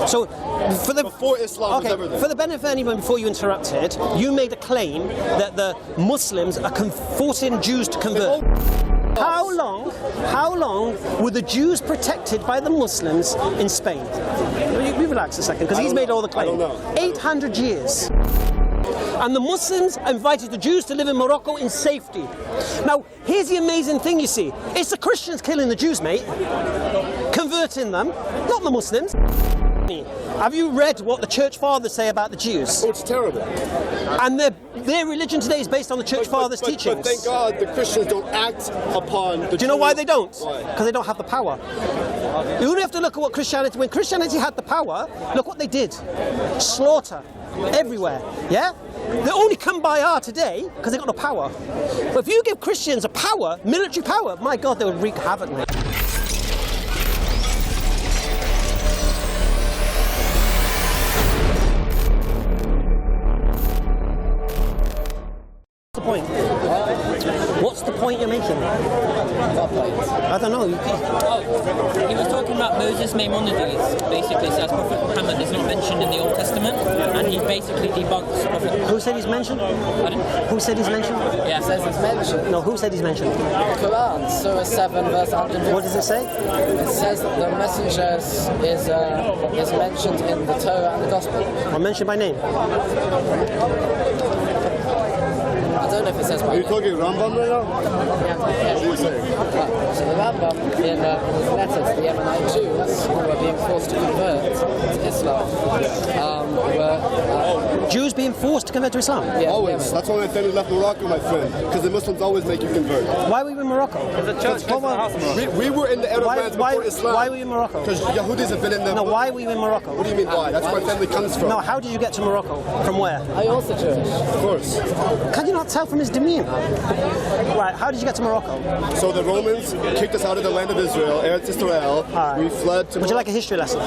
So, before Islam was ever there. For the benefit of anyone before you interrupted, you made a claim that the Muslims are forcing Jews to convert. How long were the Jews protected by the Muslims in Spain? You relax a second, because he's made all the claims. I don't know. 800 years. And the Muslims invited the Jews to live in Morocco in safety. Now, here's the amazing thing, you see. It's the Christians killing the Jews, mate. Converting them, not the Muslims. Have you read what the church fathers say about the Jews? Oh, it's terrible. And their religion today is based on the church fathers' teachings. But thank God the Christians don't act upon the Do you know why they don't? Why? Because they don't have the power. You only have to look at what Christianity, when Christianity had the power, look what they did. Slaughter everywhere, yeah? They only come by our today because they got no power. But if you give Christians a power, military power, my God, they would wreak havoc, mate. Point. What's the point you're making? I don't know. He was talking about Moses Maimonides. Basically says Prophet Muhammad is not mentioned in the Old Testament, and he basically debunks Prophet. Who said he's mentioned? Pardon? Who said he's mentioned? Yeah, It says it's mentioned. No, who said he's mentioned? The Quran, Surah 7, verse 150. What does it say? It says that the messenger is mentioned in the Torah and the Gospel. Or mentioned by name? I don't know if it says by Are you name. talking Rambam right now? Yeah. What are you saying? So the Rambam, in his letter to the Yemenite Jews who were being forced to convert to Islam, Jews being forced to convert to Islam? yeah, Always. Yemen. That's why my family left Morocco, my friend. Because the Muslims always make you convert. Why were you in Morocco? We were in the Arab lands before Islam. Why were you in Morocco? Because Yahudis have been in the... No, why were you in Morocco? What do you mean why? That's where my family comes from. No, how did you get to Morocco? From where? Are you also Jewish? Of course. Can you not tell from his demeanor? Right, how did you get to Morocco? So the Romans kicked us out of the land of Israel, Eretz Israel. Alright. We fled to... Would you like a history lesson?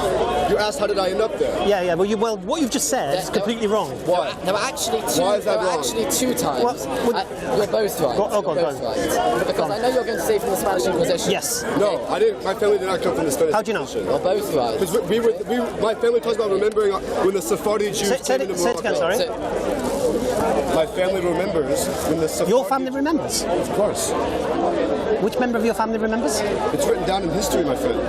You asked how did I end up there? Yeah, well, what you've just said is completely wrong. Why? There were actually two. Why is that there were wrong? actually two times. You're both right. Go on, You're both right. Because I know you're going to say from the Spanish Inquisition. Yes. No, I didn't. My family did not come from the Spanish How do you know? Inquisition. You're both right. Because my family talks about remembering when the Sephardi Jews Say came into it again, Morocco. sorry. My family remembers when the Sephardi... Your family remembers? Of course. Which member of your family remembers? It's written down in history, my friend.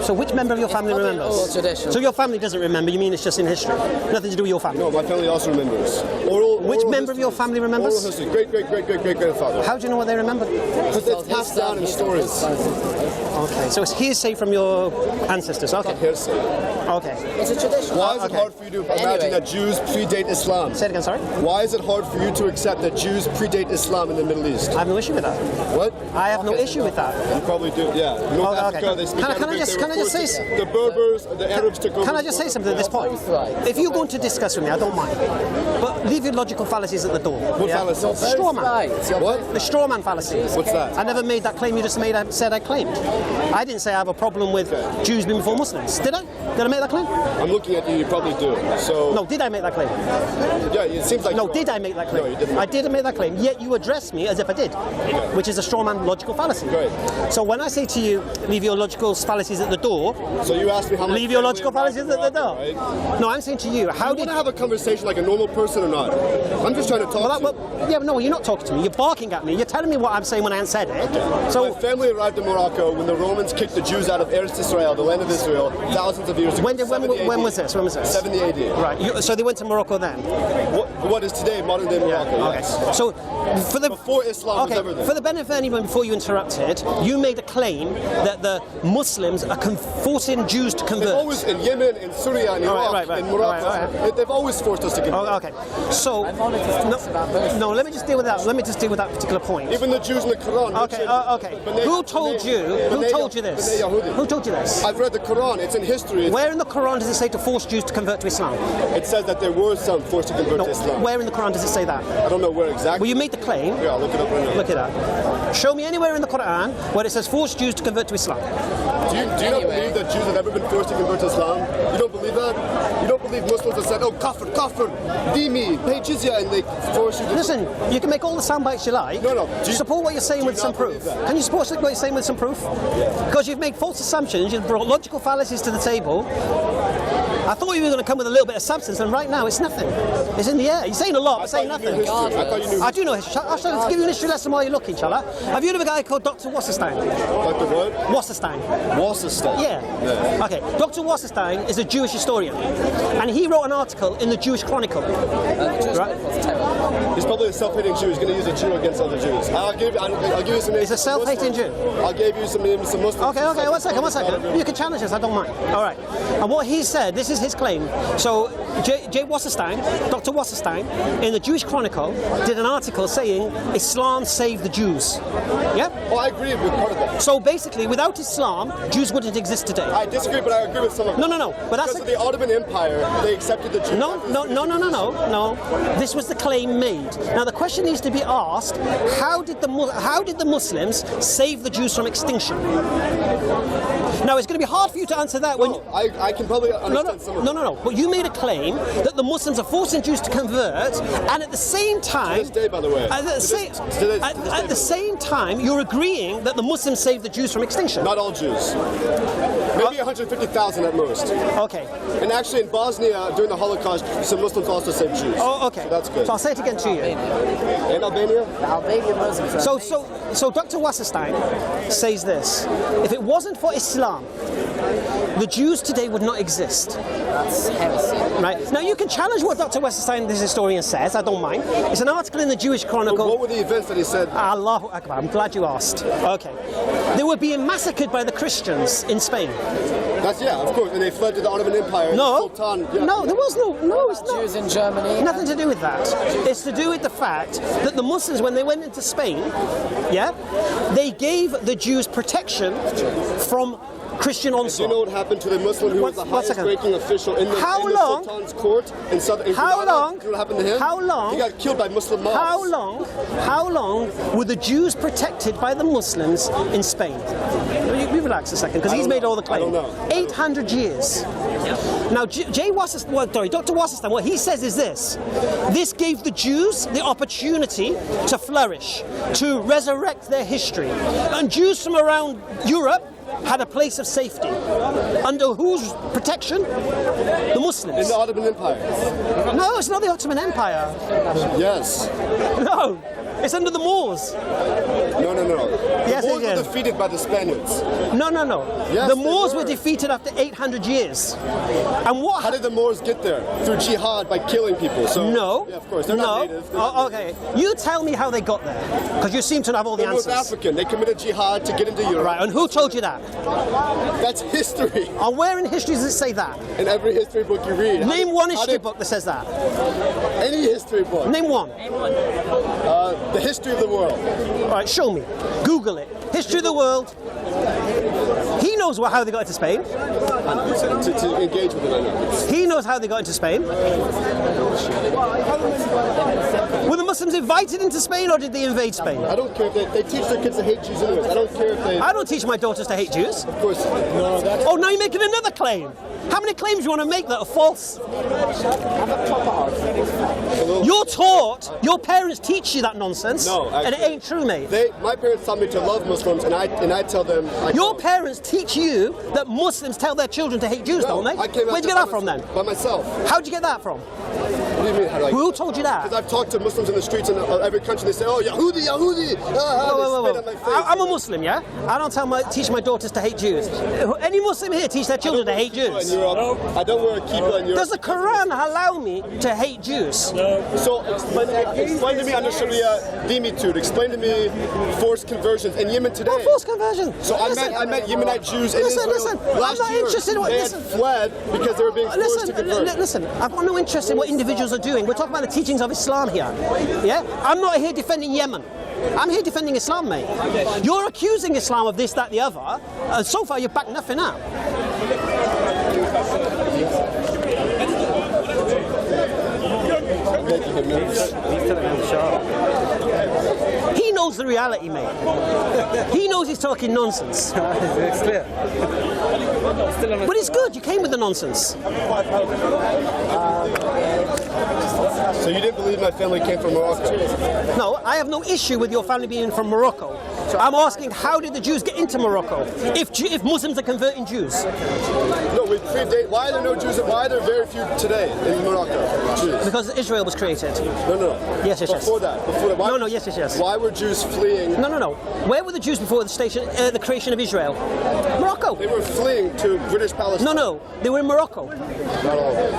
So which member of your family probably remembers? oral tradition. So your family doesn't remember, you mean it's just in history? Nothing to do with your family? No, my family also remembers. Which Oral member of your family remembers? Oral history. Great-grandfather. How do you know what they remember? Because it's passed down in stories. Okay, so it's hearsay from your ancestors, okay. Hearsay. Okay. It's a tradition. Why is it hard for you to imagine that Jews predate Islam? Say it again, sorry? Why is it hard for you to accept that Jews predate Islam in the Middle East? I have no issue with that. What? I have no issue with that. You probably do, yeah. North Africa, they speak Can I Arabic, just they were say... forced to- The Berbers, the Arabs took over. Can I just say something at this point? If you're going to discuss with me, I don't mind. But leave your logical fallacies at the door. What fallacies? Straw man. What? The straw man fallacy. What's that? I never made that claim you just said I claimed. I didn't say I have a problem with Jews being before Muslims. Did I? Did I make that claim? I'm looking at you, you probably do. So... No, did I make that claim? Yeah, it seems like... No, did I make that claim? No, you didn't. I didn't make that claim, yet you addressed me as if I did, which is a straw man logical fallacy. Right. So when I say to you, leave your logical fallacies at the door, So you asked me how... leave your logical fallacies at the door. Right? No, I'm saying to you, how You did... want to have a conversation like a normal person or not? I'm just trying to talk to you. Yeah, but no, you're not talking to me. You're barking at me. You're telling me what I'm saying when I ain't said it. So My family arrived in Morocco when the Romans kicked the Jews out of Eretz Israel, the land of Israel, thousands of years ago. when was this? When was this? 70 AD. Right. So they went to Morocco then. What is today modern day Morocco? Okay. Yes. So Before Islam was ever there. for the benefit of anyone before you interrupted, you made a claim that the Muslims are forcing Jews to They've convert. always, in Yemen, in Syria, in Iraq, right. in Morocco, All right. they've always forced us to convert. Oh, okay. So no, let me just deal with that. Let me just deal with that particular point. Even the Jews in the Quran. Okay. Okay. Who told you? Who told you this? Who told you this? I've read the Quran. It's in history. Where in the Quran does it say to force Jews to convert to Islam? It says that there were some forced to convert to Islam. Where in the Quran does it say that? I don't know where exactly. Well, you made the claim. Yeah, I'll look it up right now. Look it up. Show me anywhere in the Quran where it says force Jews to convert to Islam. Do you not believe that Jews have ever been forced to convert to Islam? You don't believe that? You don't believe Muslims have said, oh, kafir, dimi, pay jizya, and they force you to... Listen, you can make all the sound bites you like. No. Support what you're saying with some proof. Can you support what you're saying with some proof? Yeah. Because you've made false assumptions, you've brought logical fallacies to the table. I thought you were going to come with a little bit of substance, and right now it's nothing. It's in the air. You're saying a lot, but saying I thought you knew nothing. history. I thought you knew I do know history. I'll give you an history lesson while you're looking, shall I? Have you heard of a guy called Dr. Wasserstein? Dr. what? Wasserstein. Wasserstein. Yeah. Okay. Dr. Wasserstein is a Jewish historian, and he wrote an article in the Jewish Chronicle. Right? He's probably a self-hating Jew. He's going to use a Jew against other Jews. I'll give you some names. He's a self-hating Jew. I'll give you some names, some Muslims. Okay, one second. You can challenge us, I don't mind. All right. And what he said, this is his claim. So, J. Wasserstein, Dr. Wasserstein, in the Jewish Chronicle, did an article saying Islam saved the Jews. Yeah? Oh, I agree with part of that. So basically, without Islam, Jews wouldn't exist today. I disagree, but I agree with some of it. No. But that's because of the Ottoman Empire, they accepted the Jews. No. This was the claim made. Now the question needs to be asked: how did the Muslims save the Jews from extinction? Now it's going to be hard for you to answer that when. I can probably understand some of it. No. But you made a claim that the Muslims are forcing Jews to convert, and at the same time, To this day, by the way. at the same time, you're agreeing that the Muslims saved the Jews from extinction. Not all Jews. Maybe 150,000 at most. Okay. And actually in Bosnia, during the Holocaust, some Muslims also saved Jews. Oh, okay. So that's good. So I'll say it again to you. In Albania? The Albanian Muslims are So Dr. Wasserstein says this: if it wasn't for Islam, the Jews today would not exist. That's heresy. Right? Now you can challenge what Dr. Wasserstein, this historian, says. I don't mind. It's an article in the Jewish Chronicle. What were the events that he said? Allahu Akbar. I'm glad you asked. Okay. They were being massacred by the Christians in Spain. That's, yeah, of course. And they fled to the Ottoman Empire. No. The Sultan, yeah. No, there was no, it's not. Jews in Germany. Nothing to do with that. It's to do with the fact that the Muslims, when they went into Spain, yeah, they gave the Jews protection from Christian Do you onslaught. know what happened to the Muslim who was the One highest second. ranking official in the Sultan's court in southern How Granada? long? Do you know what happened to him? How long? He got killed by Muslim mobs. How long were the Jews protected by the Muslims in Spain? You relax a second, because he's made all the I claim. don't know. 800 years. Now, Dr. Wasserstein, what he says is this: this gave the Jews the opportunity to flourish, to resurrect their history, and Jews from around Europe had a place of safety. Under whose protection? The Muslims. In the Ottoman Empire. No, it's not the Ottoman Empire. Yes. No, it's under the Moors. No. Yes, the Moors it were is. defeated by the Spaniards. No. Yes, The they Moors were were. defeated after 800 years. And what How did the Moors get there? Through jihad, by killing people. So No. Yeah, of course. They're not native. They're not native. Okay. You tell me how they got there, because you seem to have all the They're North answers. African. They committed jihad to get into Europe. Right, and who told you that? That's history. And where in history does it say that? In every history book you read. Name one How history did- book that says that. Any history book. Name one. The history of the world. All right, show me. Google it. History of the world. He knows how they got into Spain. To engage with it, I know. He knows how they got into Spain. Were the Muslims invited into Spain, or did they invade Spain? I don't care if they teach their kids to hate Jews anyways. I don't care if they... I don't teach my daughters to hate Jews. Of course, no, that's... Oh, now you're making another claim. How many claims do you want to make that are false? You're taught, your parents teach you that nonsense. No, and it actually. ain't true, mate. My parents taught me to love Muslims, and I tell them... Your parents teach you that Muslims tell their children to hate Jews, don't they? I came out Where'd you to- get that from then? By myself. How'd you get that from? What do you mean? How do I... Who told you that? Because I've talked to Muslims in the streets in every country. They say, "Oh, Yahudi, Yahudi!" Whoa, They whoa, spit whoa. on my face. I'm a Muslim, yeah? I don't teach my daughters to hate Jews. Any Muslim here teach their children to hate Jews? In Europe. I don't wear a kippah in Europe. Does the Quran allow me to hate Jews? So explain to me under Sharia dimitude. Explain to me forced conversions in Yemen today. What forced conversion? So I met Yemenite Jews in Listen, Israel listen. last I'm not year. interested in what. They Listen. had fled because they were being forced to convert. Listen. I've got no interest in what individuals are doing. We're talking about the teachings of Islam here. Yeah? I'm not here defending Yemen. I'm here defending Islam, mate. You're accusing Islam of this, that, the other, and so far you've backed nothing up. He knows the reality, mate. He knows he's talking nonsense. It's clear. But it's good, you came with the nonsense. So you didn't believe my family came from Morocco? No, I have no issue with your family being from Morocco. I'm asking, how did the Jews get into Morocco? If Muslims are converting Jews, No, we predate. Why are there no Jews? Why are there very few today in Morocco? Jews. because Israel was created. No. Yes. Before that. Why, No, yes. Why were Jews fleeing? No. Where were the Jews before the creation of Israel? Morocco. They were fleeing to British Palestine. No, they were in Morocco. Not all of them.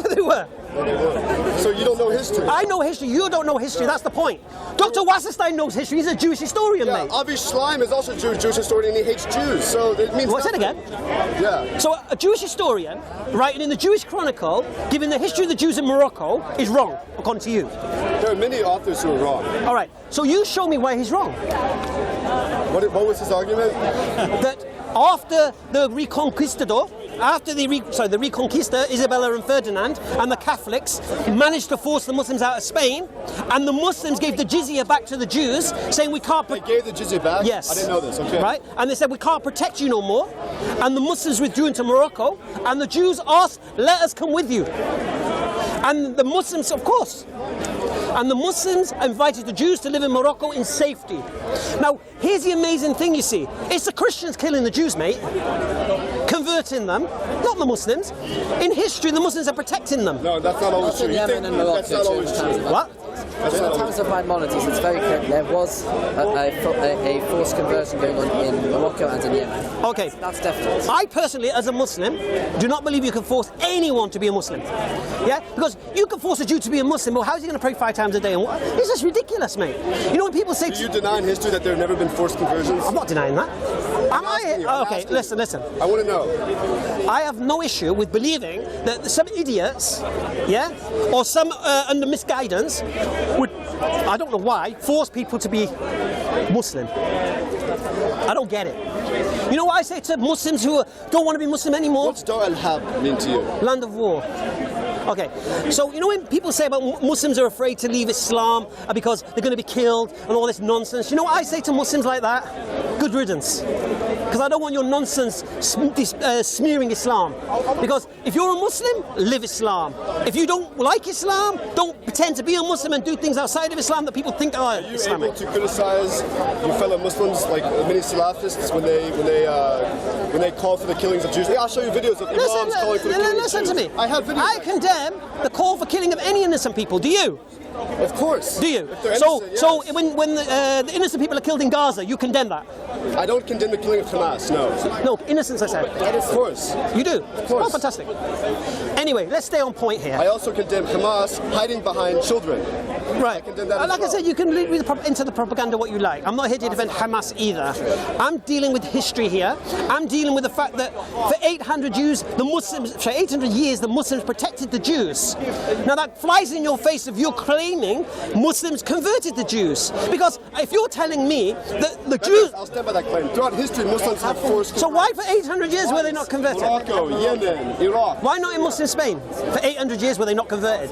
Yeah, they were. No, they weren't. So you don't know history. I know history. You don't know history. That's the point. Dr. Wasserstein knows history. He's a Jewish historian, Yeah, mate. Avi Schleim is also a Jewish historian and he hates Jews. So it means What's it nothing. again? Yeah. So a Jewish historian writing in the Jewish Chronicle, giving the history of the Jews in Morocco, is wrong, according to you. There are many authors who are wrong. All right. So you show me why he's wrong. What was his argument? That after the Reconquistador, after the Reconquista, Isabella and Ferdinand, and the Catholics managed to force the Muslims out of Spain, and the Muslims gave the jizya back to the Jews, saying we can't. They gave the jizya back? Yes. I didn't know this. Okay. Right? And they said we can't protect you no more, and the Muslims withdrew into Morocco, and the Jews asked, "Let us come with you." And the Muslims, of course. And the Muslims invited the Jews to live in Morocco in safety. Now, here's the amazing thing, you see. It's the Christians killing the Jews, mate. Converting them, not the Muslims. In history, the Muslims are protecting them. No, that's not always Also true. in You Yemen think and Morocco, that's not too, always in terms true. of- What? That's In not always terms of Maimonides, it's very clear there was a forced conversion going on in Morocco and in Yemen. Okay. That's definite. I personally, as a Muslim, do not believe you can force anyone to be a Muslim. Yeah? Because you can force a Jew to be a Muslim, well, how is he going to pray 5 times a day? And what? It's just ridiculous, mate. You know when people say... Do you deny in history that there have never been forced conversions? I'm not denying that. Am asking you, I? I'm Okay, asking you. listen. I want to know. I have no issue with believing that some idiots, yeah, or some under misguidance would, I don't know why, force people to be Muslim. I don't get it. You know what I say to Muslims who don't want to be Muslim anymore? What's Dar al-Harb mean to you? Land of war. Okay, so you know when people say about Muslims are afraid to leave Islam because they're going to be killed and all this nonsense, you know what I say to Muslims like that? Good riddance. Because I don't want your nonsense smearing Islam. Because if you're a Muslim, live Islam. If you don't like Islam, don't pretend to be a Muslim and do things outside of Islam that people think are Are you Islamic. able to criticize your fellow Muslims, like many Salafists, when they call for the killings of Jews? Yeah, I'll show you videos of imams calling for the killings of Listen Jews. to me. I have videos. I condemn the call for killing of any innocent people. Do you? Of course. Do you? If they're So innocent, yes. when the innocent people are killed in Gaza, you condemn that? I don't condemn the killing of Hamas. No. No, innocence, I said. Of course. You do? course. Oh, fantastic. Anyway, let's stay on point here. I also condemn Hamas hiding behind children. Right. condemn that as Like I well. said, you can read into the propaganda what you like. I'm not here to defend Hamas either. I'm dealing with history here. I'm dealing with the fact that for 800 years, the Muslims protected the Jews. Now that flies in your face if you're claiming Muslims converted the Jews. Because if you're telling me that the Jews... I'll stand by that claim. Throughout history, Muslims have forced. So why for 800 years were they not converted? Morocco, Yemen, Iraq. Why not in Muslim Spain? For 800 years were they not converted?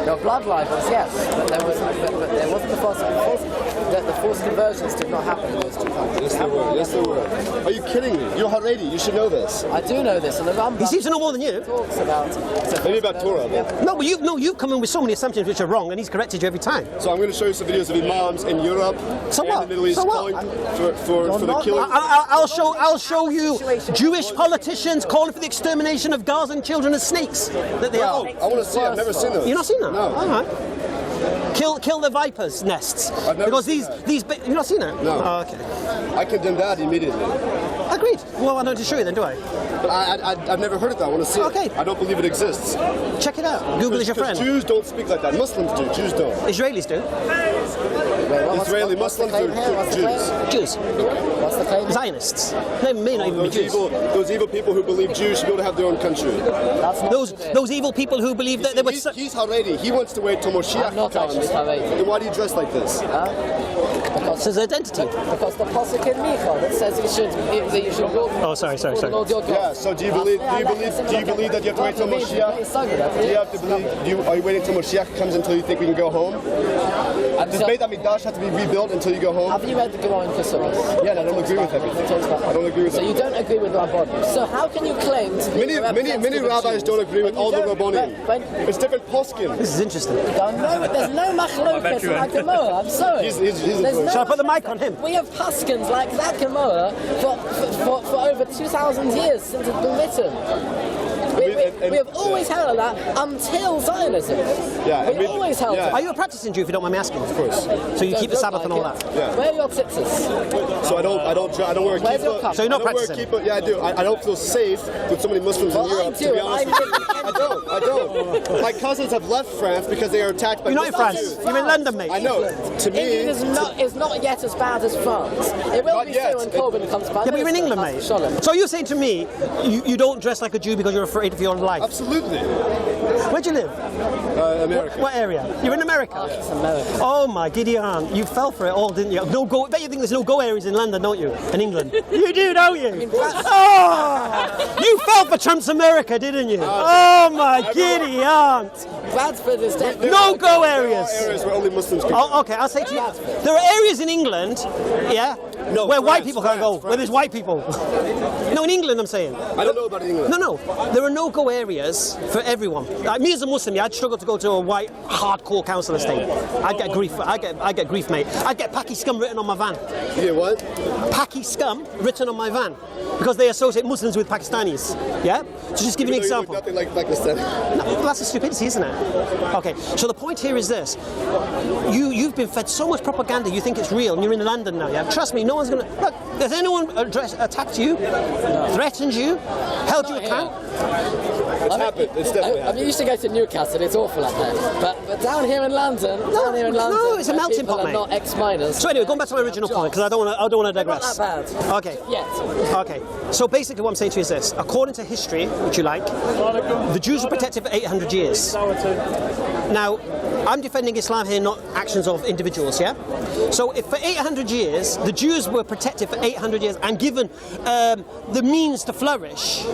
Your blood libels, yes, but there wasn't the forced conversions did not happen in those two countries. Yes, they were. Yes, they were. Are you kidding me? You're Haredi. You should know this. I do know this, and the Rambam He seems to know more than you. talks about Maybe about Torah. But. No, but you've come in with so many assumptions which are wrong, and he's corrected you every time. So I'm going to show you some videos of imams in Europe So and what? the Middle East So what? calling for the killing. I'll show you Jewish politicians calling for the extermination of Gazan children as snakes that they Oh, are. I want to see. I've never seen those. You've not seen that? No. All right. Kill the vipers' nests. I've never Because seen you've not seen it? No. Oh, okay. I condemn that immediately. Agreed. Well, I don't need to show you then, do I? But I've never heard of that. I want to see Okay. it. I don't believe it exists. Check it out. Google is your Because friend. Jews don't speak like that. Muslims do. Jews don't. Israelis do. Israeli what's the Muslims claim here? are What's the Jews. Jews. claim? What's the claim? Zionists. They may not even be Jews. Those evil people who believe Jews should be able to have their own country. That's not Those evil people who believe that they were... He's Haredi. He wants to wait till Moshiach I'm not comes. actually Haredi. Then why do you dress like this? It's his identity. because the pasuk in Micha that says you should walk. Oh, sorry. before the Lord your God. Yeah. So do you believe that you have to wait till Moshiach? Do you have to believe? Are you waiting till Moshiach comes until you think we can go home? Does Beit HaMikdash have to be rebuilt until you go home? Have you read the Gemara in Kesubos? Yeah, I don't agree with everything. I don't agree with So that. you don't agree with Rabbanim. So how can you claim to be Many rabbis don't agree with all the Rabbanim. It's different poskim. This is interesting. There's no machlokas in the Gemara. I'm sorry. He's There's no Shall I I put the mic on him? We have Paskins like that Gemara for over 2,000 years since it's been written. We have always held that until Zionism. Yeah, we always held yeah. that. Are you a practicing Jew, if you don't mind me asking? Of course. So you keep the Sabbath and all that? Yeah. Where are your tzitzis? So I don't wear a Where's your kippah. cup? So you're not I don't wear a practicing? kippah. Yeah, I do. I don't feel safe with so many Muslims in Well, I Europe. do, To be and honest I with you. live I don't. My cousins have left France because they are attacked by You're not in Muslims. France. You're in London, mate. I know. To me, England is not yet as bad as France. It will Not be yet. soon when Corbyn comes back. Yeah, but you're in England, mate. So you're saying to me, you don't dress like a Jew because you're afraid for your life? absolutely. Where do you live? America. What area? You're in America? It's America. Oh my Gideon, you fell for it all, didn't you? No go. Bet you think there's no go areas in London, don't you? In England, you do, don't you? Oh, you fell for Trump's America, didn't you? Oh my Gideon, Bradford is definitely no go There are areas. areas where only Muslims can. Oh, okay, I'll say to you, there are areas in England, yeah, No, where white France, people can't go, France, where there's white people. No, in England, I'm saying. I don't know about England. No, there are no-go areas for everyone. Like me as a Muslim, yeah, I'd struggle to go to a white, hardcore council estate. I'd get grief. I get grief, mate. I'd get Paki scum written on my van. You get what? Paki scum written on my van because they associate Muslims with Pakistanis. Yeah. So just give you an Even though you example. look nothing like Pakistan. No, well, that's a stupidity, isn't it? Okay. So the point here is this: you've been fed so much propaganda, you think it's real, and you're in London now. Yeah. Trust me, no one's gonna look. Has anyone attacked you, threatened you, held you account? It's happened. It's definitely I happened. used to go to Newcastle. It's awful up there. But down here in London, it's a melting people pot, are mate. not ex-miners. So anyway, going back to my original point, because I don't want to digress. Not that bad. Okay. Yet. Okay. So basically, what I'm saying to you is this: according to history, which you like, the Jews were protected for 800 years. Now, I'm defending Islam here, not actions of individuals. Yeah. So if for 800 years the Jews were protected for 800 years and given the means to flourish,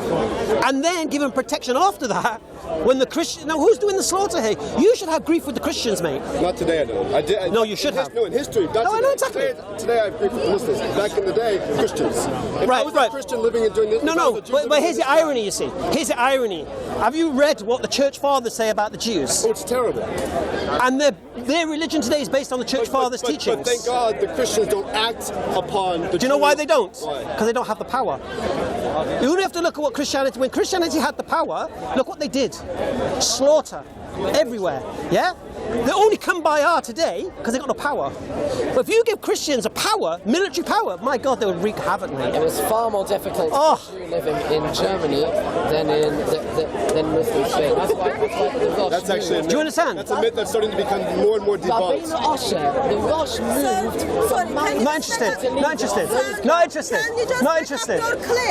and then given protection after that, when the Christian now who's doing the slaughter here? You should have grief with the Christians, mate. Not today, I don't. No, you should have. No, in history. Not No, I today. know exactly. Today I agree with the Muslims. Back in the day, Christians. If I was a Christian living and doing this. No, if I no. was a Jew But living here's in the this- irony. You see, here's the irony. Have you read what the church fathers say about the Jews? Oh, it's terrible. And their religion today is based on the church fathers' teachings. But thank God the Christians don't act upon the. Do you know why they don't? Why? Because they don't have the power. You only have to look at what Christianity. When Christianity had the power, look what they did: slaughter everywhere. Yeah. They only come by our today because they got no power. But if you give Christians a power, military power, my God, they would wreak havoc, mate. It was far more difficult Oh. for Jew living in Germany than Muslim Spain. That's why the Rosh That's actually. A myth. Do you understand? That's a myth that's starting to become more and more Rabbeinu debunked. Osher, the Rosh moved from I'm not interested. Not interested. Not interested. Not interested.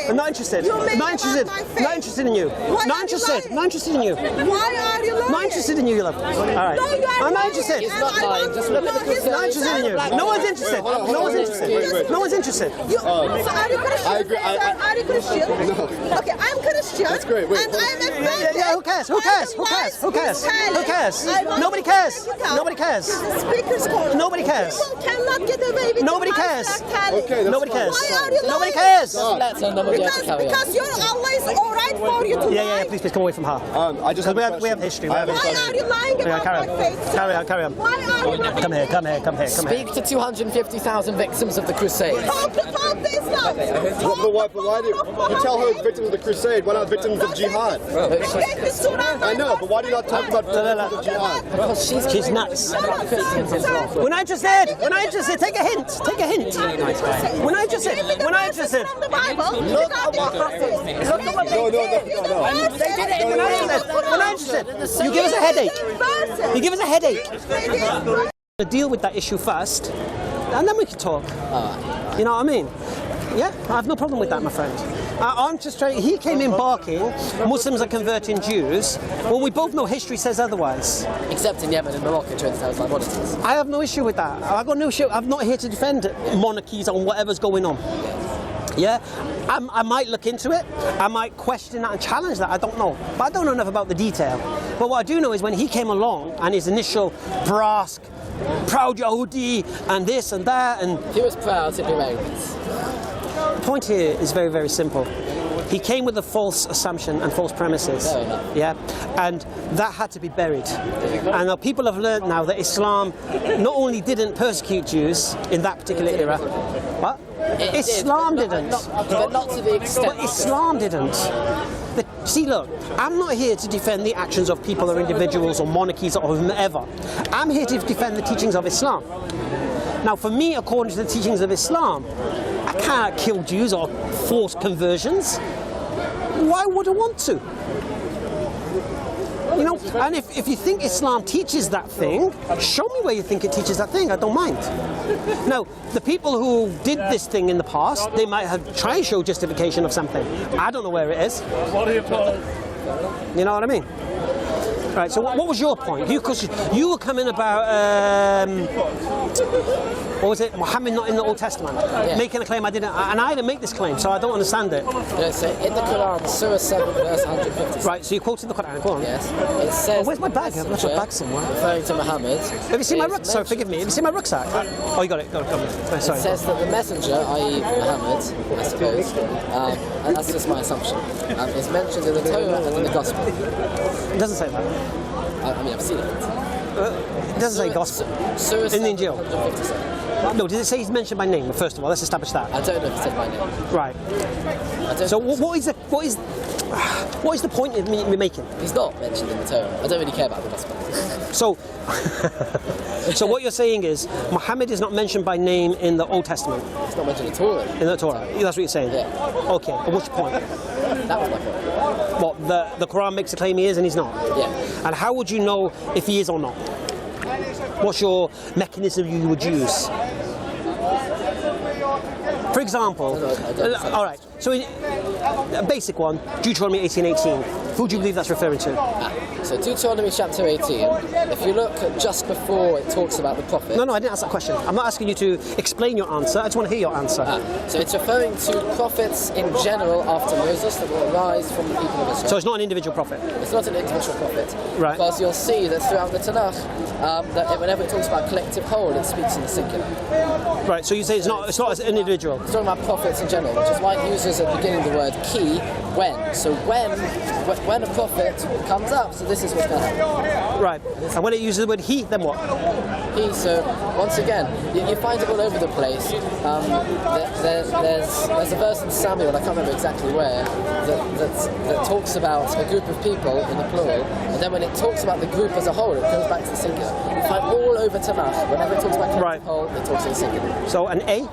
I'm not interested. Not interested. Not interested in you. Not interested. Not interested in you. Why are you lying? Not interested in you, love. All right. No, you are I'm not lying. interested. He's not lying. Just look at the Christian. Not interested in you. No one's interested. No one's interested. No one's interested. So are you Christian? I agree. Are you Christian? No. Okay, I'm Christian. That's great. Wait, and hold I'm on. offended. Yeah, who cares? Who cares? Who cares? Who cares? Who cares? Nobody cares. Nobody cares. Speaker's corner. Nobody cares. People cannot get away with Nobody the cares. black talent. Okay, that's Nobody fine. cares. Why are you lying? Nobody cares. Let her know Because your Allah is all right for you to Yeah, lie. please come away from her. I just have We a have question. history. I have a Why question. are you lying Yeah, about carry my on. faith? Carry on. Why are you lying? Come here. Speak to 250,000 victims of the Crusade. Talk about this now. But why do you tell her victims of the crusade? Why not victims of jihad? I know, but why do you not talk about victims of jihad? Because She's nuts. Christians as well. We're not interested. We're not interested. Take a hint. Take a hint. We're not interested. We're not interested. From the Bible. Look at what happened. Look at what they did. No. They did it in We're not interested. We're not interested. You give us a headache. You give us a headache. Deal with that issue first, and then we can talk. You know what I mean? Yeah, I have no problem with that, my friend. I'm just trying. He came in barking, Muslims are converting Jews. Well, we both know history says otherwise. Except in Yemen and Morocco during the times like monarchies. I have no issue with that. I've got no issue. I'm not here to defend monarchies on whatever's going on. Yeah, I might look into it. I might question that and challenge that. I don't know, but I don't know enough about the detail. But what I do know is when he came along and his initial brask, proud Yahudi, and this and that, and He was proud to be married. the point here is very, very simple. He came with a false assumption and false premises. Fair enough. Yeah, and that had to be buried. And now people have learned now that Islam not only didn't persecute Jews in that particular era, but Islam didn't. But not to the extent. But Islam didn't. See, look, I'm not here to defend the actions of people or individuals or monarchies or whomever. I'm here to defend the teachings of Islam. Now, for me, according to the teachings of Islam, I can't kill Jews or force conversions. Why would I want to? You know, and if you think Islam teaches that thing, show me where you think it teaches that thing. I don't mind. Now, the people who did this thing in the past, they might have tried to show justification of something. I don't know where it is. You know what I mean? Right, so what was your point? Because you were coming about, what was it, Muhammad not in the Old Testament, making a claim I didn't, and I didn't make this claim, so I don't understand it. Yeah, so in the Quran, Surah 7, verse 156. Right, so you quoted the Quran, go on. Yes, it says. Where's my bag? I've left my bag somewhere. Referring to Muhammad. Have you seen my rucksack? Sorry, forgive me. Have you seen my rucksack? Oh, you got it. Go on. Sorry. It says that the messenger, i.e. Muhammad, I suppose, and that's just my assumption, is mentioned in the Torah and in the Gospel. It doesn't say that. I mean, I've seen it. It doesn't say gospel. Surah In the Injil. 157. No, does it say he's mentioned by name? First of all, let's establish that. I don't know if it said my name. Right. I don't So know if it what is the point of me making? He's not mentioned in the Torah. I don't really care about the Gospel. So, so what you're saying is Muhammad is not mentioned by name in the Old Testament, It's not mentioned at all. in the Torah. That's what you're saying. Yeah. Okay. At which point? That was my point. What the Quran makes a claim he is and he's not. Yeah. And how would you know if he is or not? What's your mechanism you would use? For example, I don't understand. all right. So, a basic one, Deuteronomy 18:18. Who do you believe that's referring to? So Deuteronomy chapter 18, if you look at just before it talks about the prophet. No, I didn't ask that question. I'm not asking you to explain your answer. I just want to hear your answer. So it's referring to prophets in general after Moses that will arise from the people of Israel. So it's not an individual prophet. It's not an individual prophet. Right. Because you'll see that throughout the Tanakh, that whenever it talks about collective whole, it speaks in the singular. Right. So you say it's not an individual. It's talking about prophets in general, which is why it uses at the beginning the word ki, when. So when a prophet comes up, so this is what's going to happen. Right. And when it uses the word he, then what? He, so once again, you find it all over the place. There's a verse in Samuel, I can't remember exactly where, that talks about a group of people in the plural, and then when it talks about the group as a whole, it goes back to the singular. You find all over Tanakh, whenever it talks about collective whole, it talks in singular. So an A.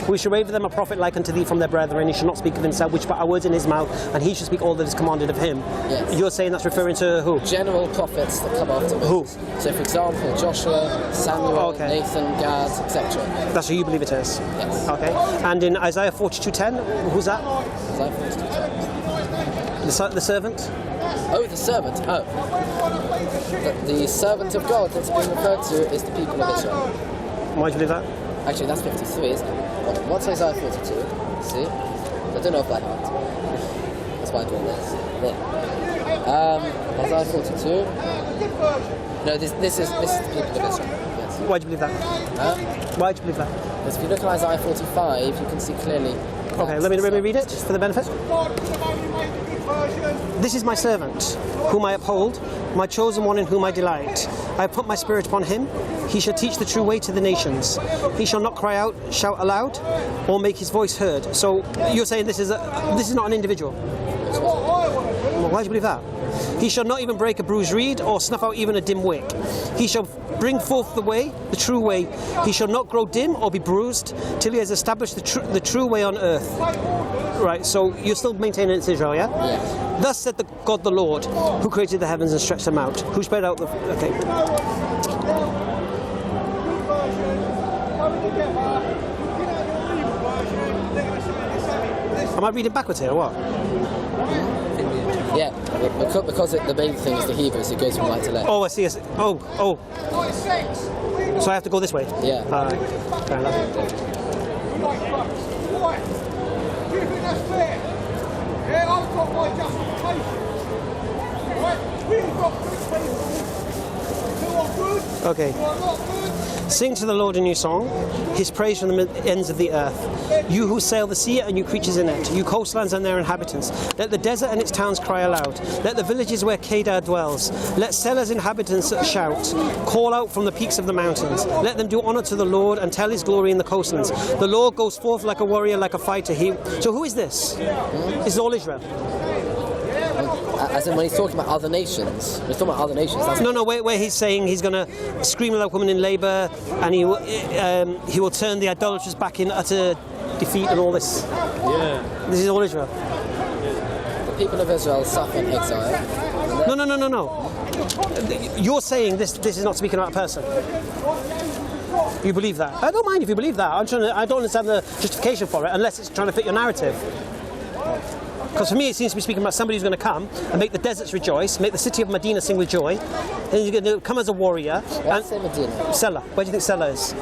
We should raise them a prophet like unto thee from their brethren. He should not speak of himself, which but are words in his mouth, and he should speak all that is commanded of him. Yes. You're saying that's referring to who? General prophets that come after Moses. Who? So, for example, Joshua, Samuel, Okay. Nathan, Gad, etc. That's who you believe it is. Yes. Okay. And in Isaiah 42:10, who's that? Isaiah 42:10. The servant? Oh, the servant. Oh. The servant of God that's being referred to is the people of Israel. Why do you believe that? Actually, that's 53, isn't it? What's Isaiah 42? See? I don't know if that happened. That's why I call this. There. Isaiah 42. No, this is the people of Israel. Yes. Why do you believe that? Why do you believe that? Because if you look at Isaiah 45, you can see clearly. Okay, let me read it for the benefit. This is my servant, whom I uphold, my chosen one in whom I delight. I have put my spirit upon him. He shall teach the true way to the nations. He shall not cry out, shout aloud, or make his voice heard. So you're saying this is not an individual. Well, why do you believe that? He shall not even break a bruised reed or snuff out even a dim wick. He shall bring forth the way, the true way. He shall not grow dim or be bruised till he has established the true way on earth. Right, so you're still maintaining it's Israel, yeah? Yes. Thus said God the Lord, who created the heavens and stretched them out, who spread out the... Okay. Am I reading backwards here, or what? Yeah, because the main thing is the Hebrews, it goes from right to left. Oh, I see. Oh. So I have to go this way? Yeah. All right. Fair enough. Do you think that's fair? Yeah, I've got my justification. Right? We've got good people who are good, Okay. who are not good. Sing to the Lord a new song, his praise from the ends of the earth. You who sail the sea and you creatures in it, you coastlands and their inhabitants. Let the desert and its towns cry aloud. Let the villages where Kedar dwells. Let Selah's inhabitants shout. Call out from the peaks of the mountains. Let them do honour to the Lord and tell his glory in the coastlands. The Lord goes forth like a warrior, like a fighter. So who is this? It's all Israel. As in when he's talking about other nations. He's talking about other nations. That's No, where he's saying he's going to scream like a woman in labour, and he will turn the idolaters back in utter defeat and all this. Yeah. This is all Israel. the people of Israel suffer in exile. No. You're saying this is not speaking about a person. You believe that? I don't mind if you believe that. I don't understand the justification for it unless it's trying to fit your narrative. Because for me, it seems to be speaking about somebody who's going to come and make the deserts rejoice, make the city of Medina sing with joy. And he's going to come as a warrior. Why does it say Medina? Selah. Where do you think Selah is?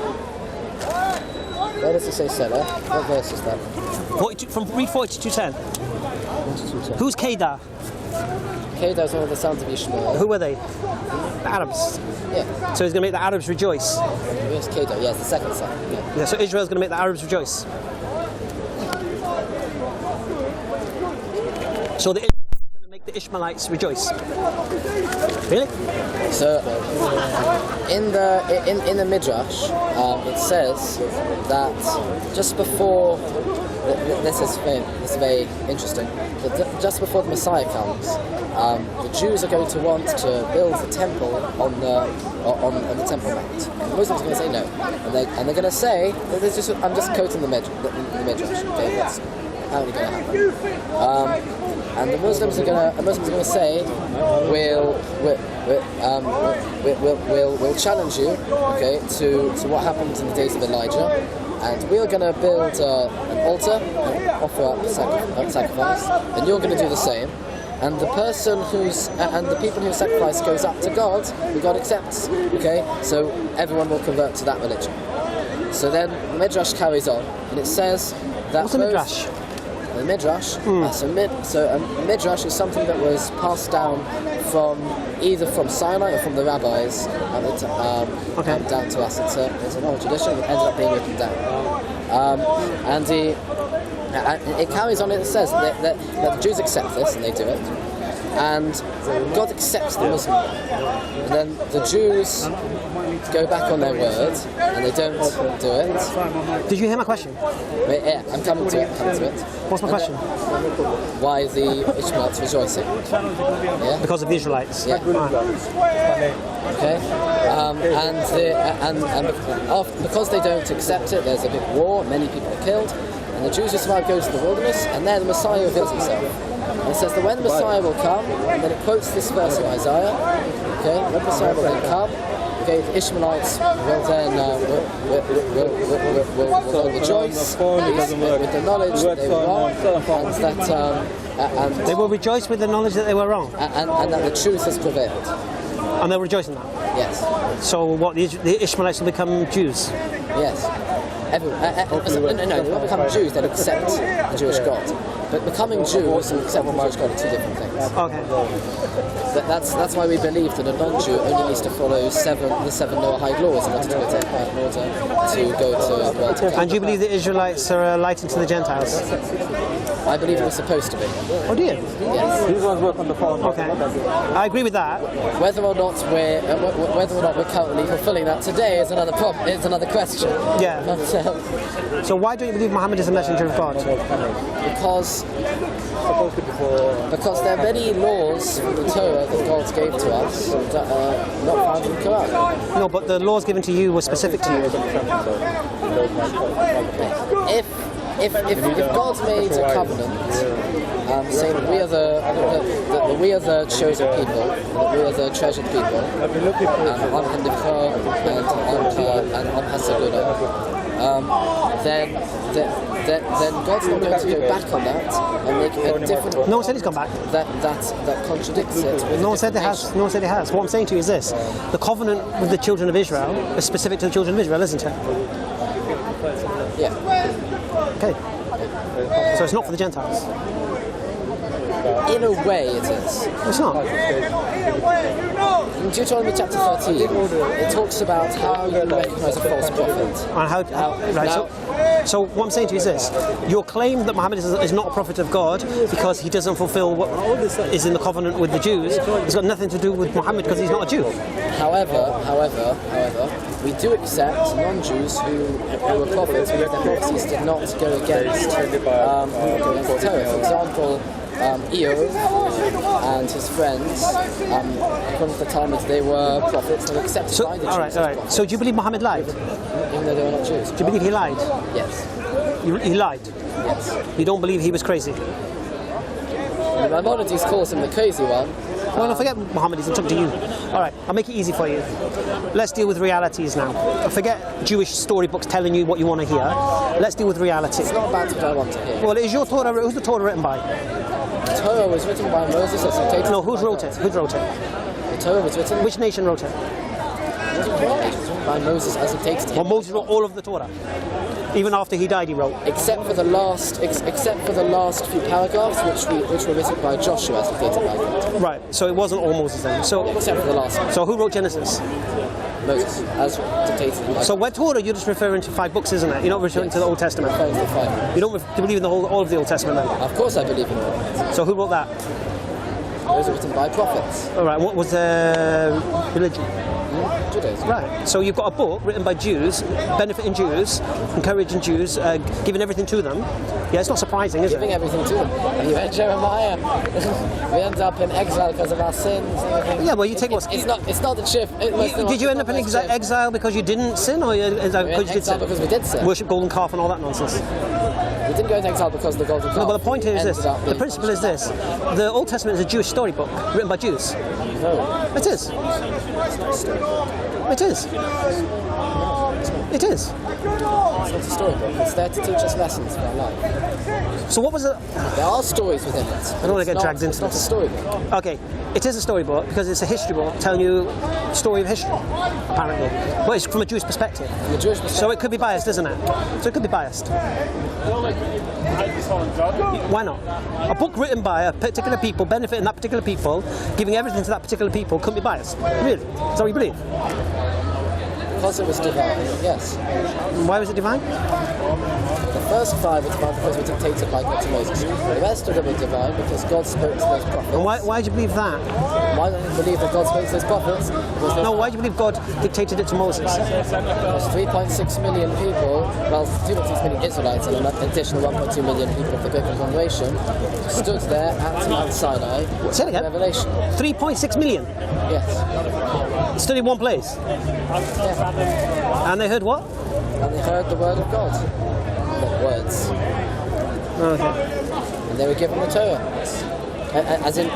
Where does it say Selah? What verse is that? 42, read 42:10. Who's Kedar? Kedar is one of the sons of Ishmael. Who were they? The Arabs. Yeah. So he's going to make the Arabs rejoice. Where's Kedar? Yeah, it's the second son. Yeah. Yeah, so Israel's going to make the Arabs rejoice. So the Israelites are going to make the Ishmaelites rejoice. Really? So in the Midrash, it says that just before this is very interesting. That just before the Messiah comes, the Jews are going to want to build the temple on the Temple Mount. And the Muslims are going to say no, and they're going to say that I'm just quoting the Midrash. Okay, that's apparently going to happen. And the Muslims are going to say, we'll challenge you, okay, to what happened in the days of Elijah, and we're going to build an altar and offer up sacrifice, and you're going to do the same. And the people who sacrifice goes up to God, who God accepts, okay. So everyone will convert to that religion. So then the Midrash carries on, and it says that. What's a Midrash? The Midrash. Midrash is something that was passed down from either from Sinai or from the rabbis down to us. It's an oral tradition that ended up being written down. And it carries on. It says that the Jews accept this and they do it, and God accepts the Muslim. And then the Jews go back on their word and they don't do it. Did you hear my question? Yeah, I'm coming to it. What's my question? Why the Ishmaelites rejoicing? Yeah? Because of the Israelites. Yeah. Okay. Because they don't accept it, there's a big war. Many people are killed, and the Jews who survive go to the wilderness, and there the Messiah reveals himself. And it says that when the Messiah will come, and then it quotes this verse in Isaiah. Okay, when the Messiah will then come. Okay, the Ishmaelites will then will rejoice with the knowledge that they were wrong, and They will rejoice with the knowledge that they were wrong. And that the truth has prevailed. And they'll rejoice in that. Yes. So what, the Ishmaelites will become Jews? Yes. No, they won't become Jews, they'll accept the Jewish God. But becoming Jews and accepting the Jewish God are two different things. Okay. That's why we believe that a non-Jew only needs to follow the seven Noahide laws in order to go to the world. And do you believe the Israelites are a light into the Gentiles? I believe we're supposed to be. Oh, do you? Yes. These ones work on the phone. Okay. I agree with that. Whether or not we're currently fulfilling that today is another problem. Is another question. Yeah. So why don't you believe Muhammad is a messenger of God? Because there are many laws from the Torah that God gave to us that are not found in the Quran. No, but the laws given to you were specific to you. If God made a covenant saying that we are the chosen people, that we are the treasured people, and I'm Nifar and I'm Hasaguna, then God's not going to go back on that and make a different. No one said he's gone back. That contradicts it. No one said it has. No one said it has. What I'm saying to you is this: the covenant with the children of Israel is specific to the children of Israel, isn't it? Yeah. Okay. So it's not for the Gentiles. In a way, it is. It's not. In Deuteronomy chapter 13, it talks about how you recognise a false prophet. And right, so what I'm saying to you is this: your claim that Muhammad is not a prophet of God because he doesn't fulfil what is in the covenant with the Jews has got nothing to do with Muhammad because he's not a Jew. However, we do accept non-Jews who were prophets who their prophecies did not go against the Torah. For example, Eov and his friends, according to the Talmud, they were prophets. They were accepted by the Jews. All right. So do you believe Muhammad lied? Even though they were not Jews. Do you believe he lied? Yes. He lied. Yes. You don't believe he was crazy? Maimonides calls him the crazy one. Well, forget Muhammad, he's talking to you. All right, I'll make it easy for you. Let's deal with realities now. Forget Jewish storybooks telling you what you want to hear. Let's deal with reality. It's not about what I want to hear. Well, is your Torah, who's the Torah written by? The Torah was written by Moses as dictated. No, who wrote it? Who wrote it? The Torah was written. Which nation wrote it? It was written by Moses as dictated. Well, Moses wrote all of the Torah. Even after he died, he wrote. Except for the last few paragraphs, which were written by Joshua as dictated by God. Right. So it wasn't all Moses then. So Except for the last one. who wrote Genesis? Moses as dictated by God. So when Torah, you're just referring to 5 books, isn't it? You're not referring to the Old Testament. Referring to the five. You don't believe in all of the Old Testament then? Of course, I believe in it. So who wrote that? Those are written by prophets. All right. What was the religion? Judaism. Right. So you've got a book written by Jews, benefiting Jews, encouraging Jews, giving everything to them. Yeah, it's not surprising, is Giving it? everything to them. And you read Jeremiah. We end up in exile because of our sins. Yeah, well, you take what's... It's not the shift. Did you end up in exile because you didn't sin, or because you did exile sin? because we did sin. Worship golden calf and all that nonsense. We didn't go into exile because of the golden calf. No, but the point here is this. Ended up The being principle is this. The Old Testament is a Jewish storybook written by Jews. No. It is. It is. It is. It's not a storybook. It's there to teach us lessons for our life. So what was it? There are stories within it. I don't want to get dragged into It's this. not a storybook. Okay, it is a storybook because it's a history book telling you the story of history, apparently. But it's from a Jewish perspective. From a Jewish perspective. So it could be biased, isn't it? So it could be biased. Why not? A book written by a particular people, benefiting that particular people, giving everything to that particular people, couldn't be biased. Really? Is that what you believe? Because it was divine, yes. Why was it divine? The first 5 were divine because we were dictated by God to Moses. The rest of them were divine because God spoke to those prophets. And why do you believe that? Why don't you believe that God spoke to those prophets? Because No, why do you believe God dictated it to Moses? Because 3.6 million people, well, 2.6 million Israelites and an additional 1.2 million people of the Great Congregation stood there at Mount Sinai. Say it again. Revelation. 3.6 million Yes. stood in one place. Yeah. And they heard what? And they heard the word of God. Not words. Okay. And they were given the Torah. As in,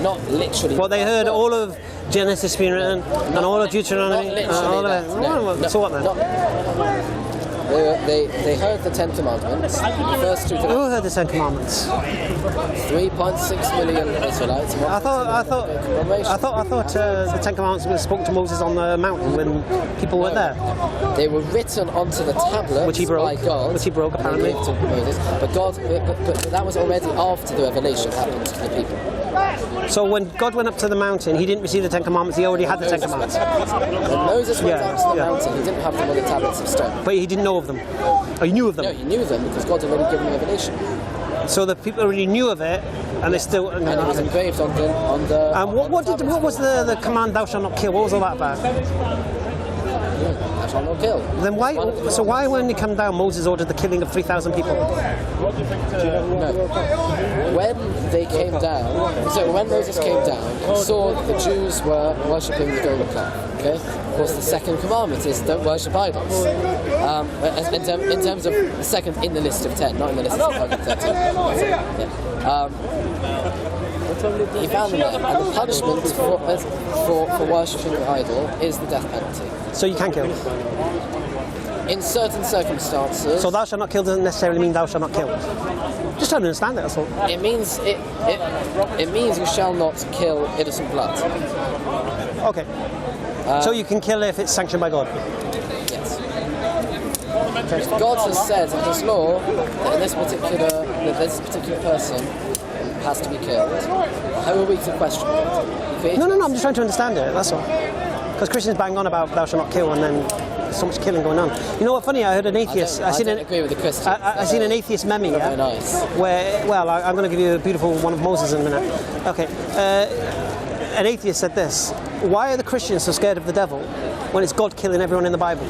not literally. Well, they heard all of Genesis being written and all of Deuteronomy. Not literally all of that. it. No, So what then? They heard the 10 Commandments. The first 2 Who heard the 10 Commandments? 3.6 million Israelites. I thought the 10 Commandments were spoken to Moses on the mountain when people were there. They were written onto the tablets Which he broke. by God. Which he broke, and apparently. they gave to Moses. But that was already after the revelation happened to the people. So when God went up to the mountain, he didn't receive the 10 Commandments, he already had the 10 Commandments. When Moses went Yeah, up to the yeah. mountain, he didn't have them on the tablets of stone. But he didn't know of them. Or he knew of them. No, he knew them because God had already given the revelation. So the people already knew of it, and they still... And it was engraved on the And what was the command, thou shalt not kill? What was all that about? I shall not kill. Then why when he came down, Moses ordered the killing of 3,000 people? No. When they came down, so when Moses came down, he saw that the Jews were worshipping the golden calf. Okay? Of course, the second commandment is don't worship idols. In terms of the second in the list of 10, not in the list of 113. Yeah. He found them there, and the punishment for worshipping the idol is the death penalty. So you can kill. In certain circumstances, So thou shalt not kill doesn't necessarily mean thou shalt not kill. Just trying to understand it, that's all. it means you shall not kill innocent blood. Okay. So you can kill if it's sanctioned by God. Yes. God has said in His law that this particular person has to be killed. How are we to question it? No, I'm just trying to understand it, that's all. Because Christians bang on about thou shalt not kill, and then there's so much killing going on. You know what funny, I heard an atheist... I don't agree with the Christians. I seen an atheist meme, yeah? Very nice. Where, well, I'm going to give you a beautiful one of Moses in a minute. Okay. An atheist said this: why are the Christians so scared of the devil when it's God killing everyone in the Bible?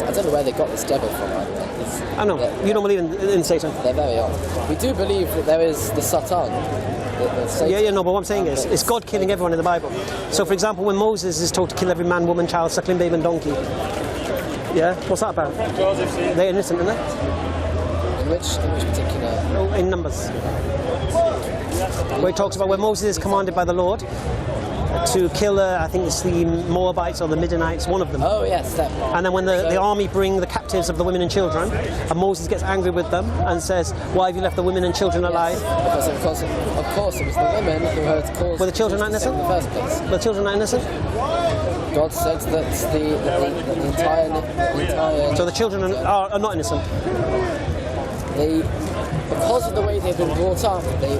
I don't know where they got this devil from, by the way. I know. You don't believe in Satan? They're very odd. We do believe that there is the Satan. The Satan. Yeah, no, but what I'm saying is, it's God killing everyone in the Bible. So, for example, when Moses is told to kill every man, woman, child, suckling babe and donkey, yeah, what's that about? They're innocent, aren't they? In which particular? Oh, in Numbers. Where he talks about when Moses is commanded by the Lord to kill, I think it's the Moabites or the Midianites, one of them. Oh, yes. And then when the army bring the captives of the women and children, and Moses gets angry with them and says, why have you left the women and children alive? Because of course it was the women who had caused... Were the children not innocent? In the first place. Were the children not innocent? God said that the entire... So the children are not innocent? Because of the way they've been brought up, they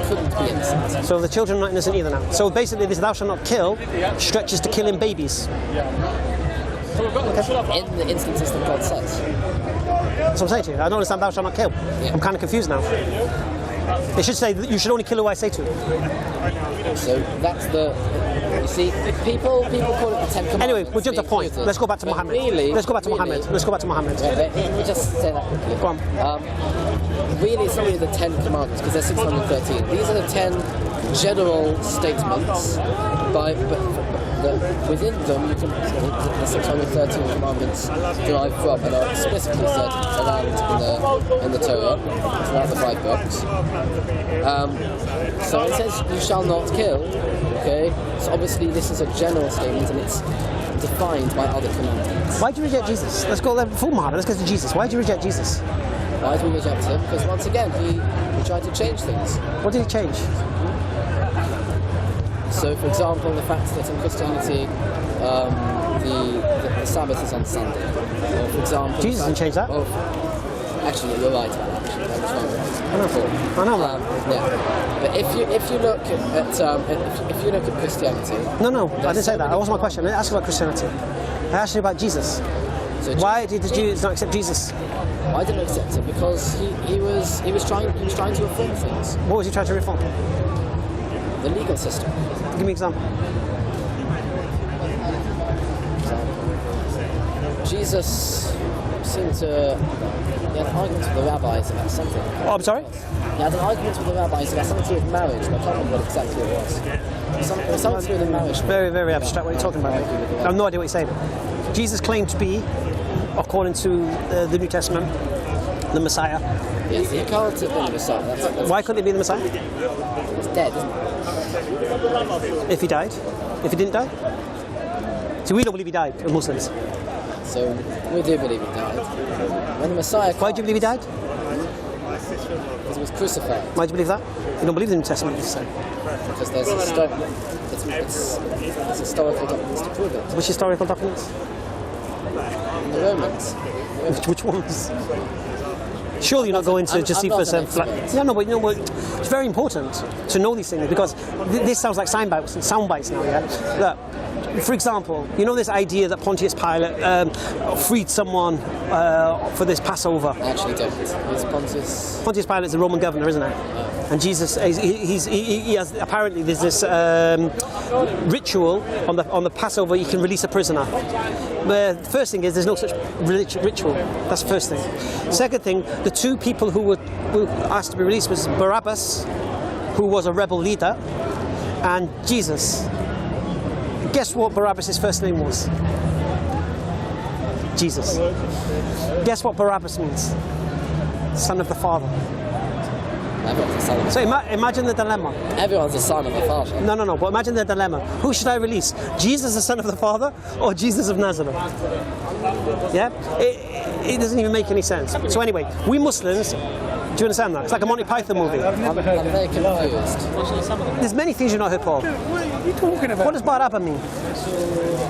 couldn't be innocent. So the children are not innocent either now. So basically this thou shalt not kill stretches to killing babies. In the instances that God says. That's what I'm saying to you. I don't understand thou shalt not kill. I'm kind of confused now. It should say that you should only kill who I say to. So that's the... You see, people call it the Ten Commandments. Anyway, we'll jump to the point. Let's go back to Muhammad. Let's go back to Muhammad. Let me just say that quickly. Go on. Really, it's only the 10 Commandments, because there's 613. These are the 10 general statements, but within them, you can, the 613 Commandments derive from and are explicitly said around in the Torah, throughout the 5 books. So it says, you shall not kill, okay? So obviously this is a general statement, and it's defined by other commandments. Why did you reject Jesus? Let's go there before Muhammad. Let's go to Jesus. Why did you reject Jesus? Why did we reject him? Because once again, he tried to change things. What did he change? So, for example, the fact that in Christianity, the Sabbath is on Sunday. Or, for example, Jesus didn't change that. Actually, you're right about that. I know that. Yeah. But if you look at Christianity. No, I didn't say that. That wasn't my question. I didn't ask you about Christianity. I asked you about Jesus. So why did the Jews not accept Jesus? I didn't accept it because he was trying to reform things. What was he trying to reform? The legal system. Give me an example. Jesus seemed to... He had an argument with the rabbis about something. Oh, I'm sorry? He had an argument with the rabbis about something to do with marriage, but I can't remember what exactly it was. It was something to do with marriage. Very, very abstract what you're talking about. I have no idea what you're saying. Jesus claimed to be, according to the New Testament, the Messiah. Yes, he can't be the Messiah. That's Why couldn't he be the Messiah? He's dead, isn't he? If he died? If he didn't die? So we don't believe he died, we're Muslims. So we do believe he died. When the Messiah... Why do you believe he died? Because he was crucified. Why do you believe that? You don't believe the New Testament, you say? Because there's it's historical documents to prove it. Which historical documents? The Romans. Which ones? Surely you're not going to Josephus and... Yeah, no, but you know what? It's very important to know these things because this sounds like sound bites now, yeah? Look, for example, you know this idea that Pontius Pilate freed someone for this Passover? I actually don't. It's Pontius... Pontius Pilate's the Roman governor, isn't it? And Jesus, he has, apparently there's this ritual on the Passover, you can release a prisoner. The first thing is there's no such ritual. That's the first thing. Second thing, the two people who were asked to be released was Barabbas, who was a rebel leader, and Jesus. Guess what Barabbas' first name was? Jesus. Guess what Barabbas means? Son of the Father. Everyone's a son of the So imagine the dilemma. Everyone's a son of the Father. No, but imagine the dilemma. Who should I release? Jesus, the Son of the Father, or Jesus of Nazareth? Yeah? It doesn't even make any sense. So anyway, we Muslims Do you understand that? It's like a Monty Python movie. I'm very confused. There's many things you're not heard, Paul. What are you talking about? What does Barabba mean?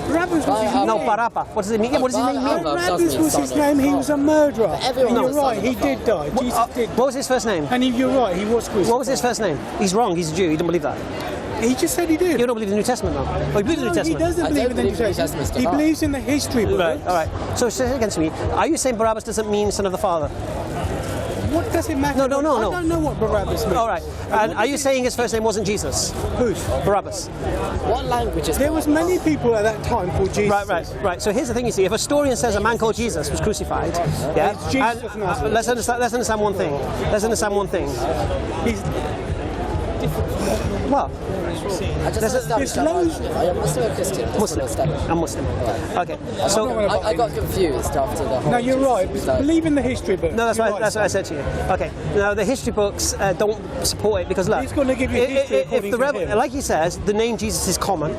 Barabbas was his No, name. Barabba. What does it mean? Yeah, what does his name mean? Barabbas was his name. He was a murderer. everyone You're was son right. of He the father. did die. Jesus did. What was his first name? And you're right. He was crucified. What was his first name? He's wrong. He's a Jew. He don't believe that. He just said he did. You don't believe in the New Testament, though. Oh, you believe in the New No, he Testament? doesn't I believe don't in the believe New in the New Testament. Testament He stuff. believes in the history books. Right. All right. So say it against me. Are you saying Barabbas doesn't mean son of the Father? What does it matter? No, no, no, I no. don't know what Barabbas means. All right. And are you saying his first name wasn't Jesus? Whose? Barabbas. What language is There was many people at that time called Jesus. Right. So here's the thing. You see, if a historian says a man called Jesus was crucified, yeah. It's Jesus of Nazareth. Let's understand one thing. He's, What? I just established that. loads- I am Muslim or Christian? Just Muslim. wanna establish. I'm Muslim. Okay. So. I got confused after the whole. no, you're right. So- Believe in the history books. No, that's You're what, that's what I said to you. Okay. Now, the history books don't support it because, look, He's gonna give you history if according the to rebel, him. like he says, the name Jesus is common,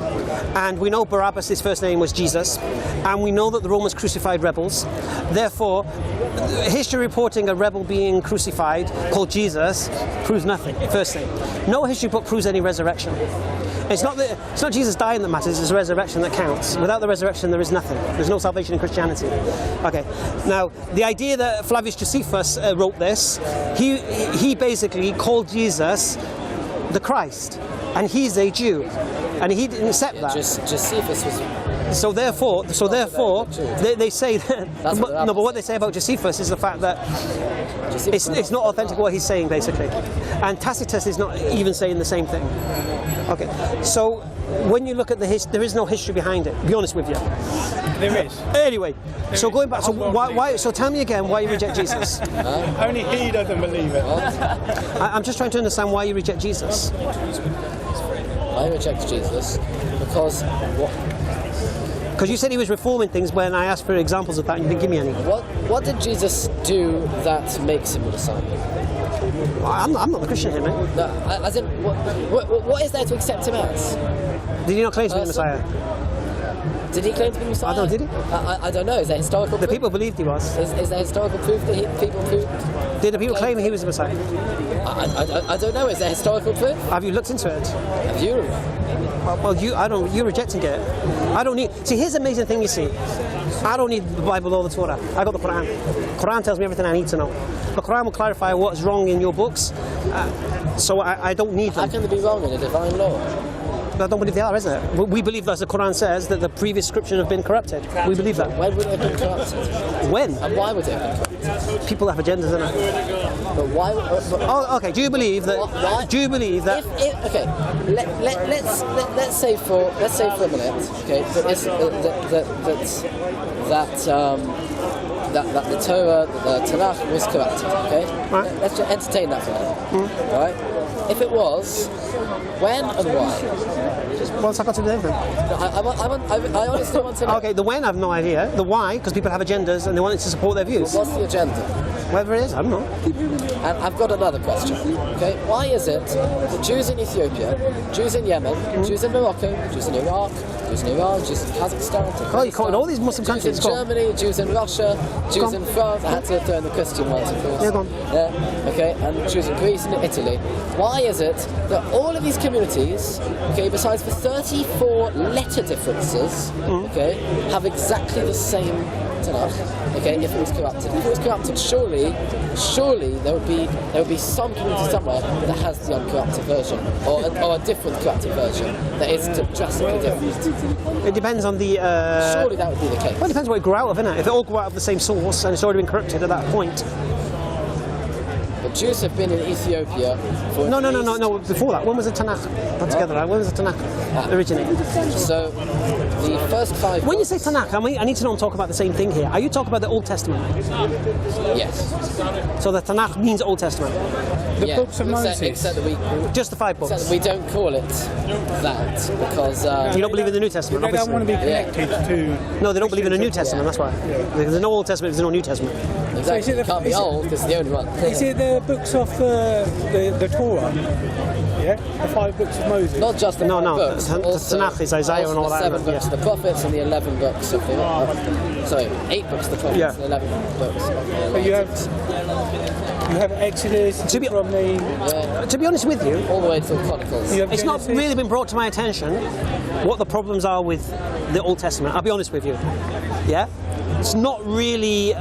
and we know Barabbas, his first name was Jesus, and we know that the Romans crucified rebels. Therefore, history reporting a rebel being crucified called Jesus proves nothing. First thing, no history book proves any resurrection. It's not Jesus dying that matters, it's the resurrection that counts. Without the resurrection, there is nothing. There's no salvation in Christianity. Okay. Now, the idea that Flavius Josephus wrote this, he basically called Jesus the Christ, and he's a Jew, and he didn't accept that. Josephus was. So therefore, they say that. That's what No, but what they say about Josephus is the fact that it's not authentic what he's saying, basically. And Tacitus is not even saying the same thing. Okay, so when you look at the history, there is no history behind it. Be honest with you. There is. Anyway, so going back, so why? So tell me again why you reject Jesus. Only he doesn't believe it. I'm just trying to understand why you reject Jesus. I reject Jesus because Because you said he was reforming things when I asked for examples of that, and you didn't give me any. what did Jesus do that makes him the Messiah? I'm not the Christian here, mate. No, as in, what is there to accept him as? Did he not claim to be the Person. Messiah? Did he claim to be Messiah? I don't, did he? I don't know. Is there historical The proof? people believed he was. Is there historical proof that people proved? Did the people claim he was the Messiah? I don't know. Is there historical proof? Have you looked into it? Have you? Well, you're rejecting it. I don't need. See, here's the amazing thing. You see, I don't need the Bible or the Torah. I got the Quran. Quran tells me everything I need to know. The Quran will clarify what's wrong in your books, so I don't need How them. can they be wrong in a divine law? I don't believe they are, is it? We believe, as the Quran says, that the previous scriptures have been corrupted. We believe that. When would it have been corrupted? When? And why would it have been corrupted? People have agendas, isn't it? But why? Oh, okay. Do you believe that? Why? Do you believe that? Okay, let's say for a minute, okay, that the Torah, the Tanakh was corrupted. Okay, Right. let's just entertain that for a minute. Right? If it was, when and why? What's that got to do with everything? I honestly want to know. Okay, the when, I have no idea. The why, because people have agendas and they want it to support their views. What's the agenda? Whatever it is, I don't know. And I've got another question. Okay, why is it that Jews in Ethiopia, Jews in Yemen, Jews in Morocco, Jews in Iraq, Jews in Iran, Jews in Kazakhstan, Oh, you call it all these Muslim countries, Jews in go on. Germany, Jews in Russia, Jews Go on. in France. I had to throw in the Christian ones, of course. Yeah, go on. Yeah, okay, and Jews in Greece and Italy. Why is it that all of these communities, okay, besides for 34 letter differences, Mm. okay, have exactly the same Tanakh? Okay, if it was corrupted. If it was corrupted, surely there would be some community somewhere that has the uncorrupted version, or a different corrupted version that is drastically different. It depends on the. Surely that would be the case. Well, it depends what it grew out of, innit? If it all grew out of the same source and it's already been corrupted at that point. But Jews have been in Ethiopia for No. at least- Before that, when was the Tanakh put together? When was the Tanakh originated? So the first 5 When you books- say Tanakh, I need to know I'm talking about the same thing here. Are you talking about the Old Testament? yes, So the Tanakh means Old Testament. The yeah, books of Moses. except that we Just the 5 except books. that we don't call it that because You don't believe in the New Testament, They don't obviously. want to be connected to. No, they don't believe in the New Testament, that's why. There's no Old Testament, there's no New Testament. exactly, is it it can't be is it- old. It's the only one. Is it the books of the Torah? yeah? The 5 books of Moses. Not just the No, 5 no, books, the but also, Tanakh is Isaiah and all also that, the 7 yeah. books of the prophets and the 11 books of the... sorry, 8 books of the prophets Yeah. and 11 books of the... So you have Exodus, To be- Deuteronomy, To be honest with you, all the way to Chronicles. you have it's not Genesis. really been brought to my attention what the problems are with the Old Testament. I'll be honest with you. Yeah? It's not really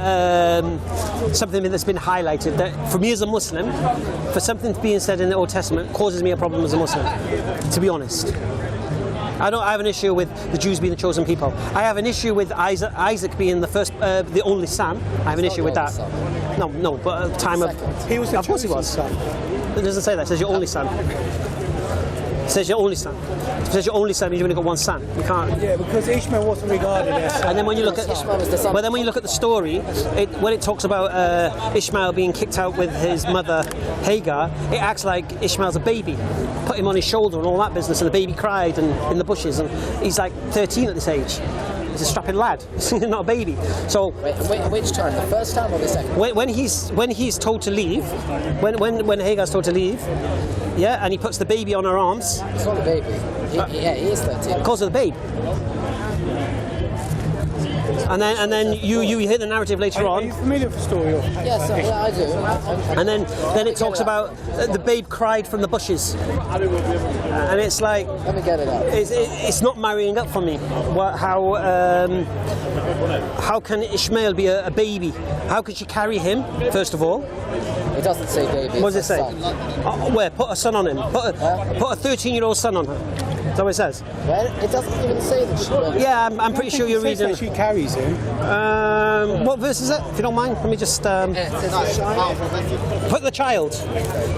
something that's been highlighted. That for me as a Muslim, for something being said in the Old Testament causes me a problem as a Muslim, to be honest. I have an issue with the Jews being the chosen people. I have an issue with Isaac being the first, the only son. I have an issue with that. No, but at the time of... He was the Of course he chosen was. son. It doesn't say that. It says your only son. It says your only son. It says your only son means you've only got one son. You can't... Yeah, because Ishmael wasn't regarded as son. And then when you look at, Ishmael was the son. but then when you look at the story, when it talks about Ishmael being kicked out with his mother Hagar, it acts like Ishmael's a baby. Put him on his shoulder and all that business, and the baby cried and in the bushes, and he's like 13 at this age. He's a strapping lad. He's not a baby. So Wait, which time? The first time or the second? when he's told to leave, when Hagar's told to leave, yeah, and he puts the baby on her arms, It's not a baby. He is 13. calls her the babe. And then you hear the narrative later Are on. you familiar with the story of Yes, I do. And then it talks about the babe cried from the bushes, and it's like Let me get it up. it's not marrying up for me. How can Ishmael be a baby? How could she carry him? First of all, It doesn't say baby. what does it say? Son. Where put a son on him? Put a 13-year-old son on her. Is that what it says? Well, it doesn't even say that she will. Yeah, I'm pretty sure you're It says that reading. she carries him. What verse is it? If you don't mind, let me just It says the child. put the child.